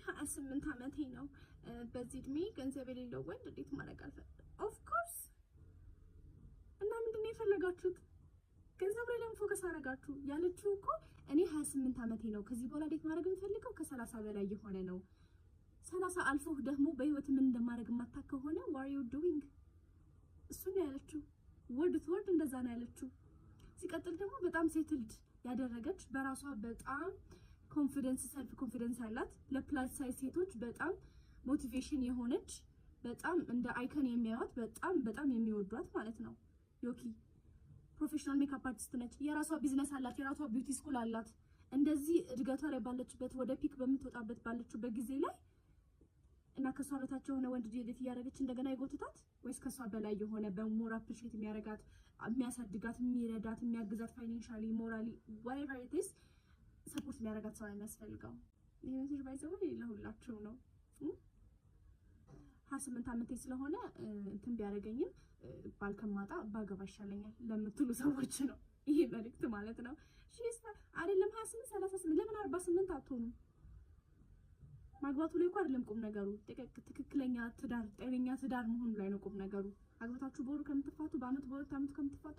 28 ዓመቴ ነው በዚህ እድሜ ገንዘብ የሌለው ወንድ እንዴት ማድረግ አልፈልግም ኦፍ ኮርስ እና ምንድነው የፈለጋችሁት ገንዘብ ላይ ለምን ፎከስ አደረጋችሁ ያለችው እኮ እኔ 28 ዓመቴ ነው ከዚህ በኋላ እንዴት ማድረግ የምፈልገው ከ30 በላይ የሆነ ነው 30 አልፎህ ደግሞ በህይወት ምን እንደማድረግ ማታከ ሆነ what are you doing እሱ ነው ያለችው ወርድ እንደዛ ነው ያለችው ሲቀጥል ደግሞ በጣም ሴትልድ ያደረገች በራሷ በጣም ሰልፍ ኮንፊደንስ አላት ለፕላስ ሳይዝ ሴቶች በጣም ሞቲቬሽን የሆነች በጣም እንደ አይኮን የሚያዩት በጣም የሚወዷት ማለት ነው ዮኪ ፕሮፌሽናል ሜካፕ አርቲስት ነች የራሷ ቢዝነስ አላት የራሷ ቢዩቲ ስኩል አላት እንደዚህ እድገቷ ላይ ባለችበት ወደ ፒክ በምትወጣበት ባለችበት ጊዜ ላይ እና ከሷ በታች የሆነ ወንድ ዲኤት ያደረገች እንደገና ይጎትታት ወይስ ከሷ በላይ የሆነ በሞር አፕሪሺየት የሚያረጋት የሚያሳድጋት የሚረዳት የሚያግዛት ፋይናንሻሊ ሞራሊ whatever it is ሰፖርት የሚያረጋት ሰው የሚያስፈልገው ይሄ ሜሴጅ ባይዘው ለሁላችሁ ነው 28 ዓመቴ ስለሆነ እንትን ቢያረጋኝም ባልከማጣ ባገባ ይሻለኛል ለምትሉ ሰዎች ነው ይሄ መልእክት ማለት ነው እሺ አይደለም 28 38 ለምን 48 አትሆኑ ማግባቱ ላይ እኮ አይደለም ቁም ነገሩ ትክክለኛ ትዳር ጤነኛ ትዳር መሆኑ ላይ ነው ቁም ነገሩ አግባታችሁ ቦሩ ከምትፋቱ በአመት በሁለት አመት ከምትፋቱ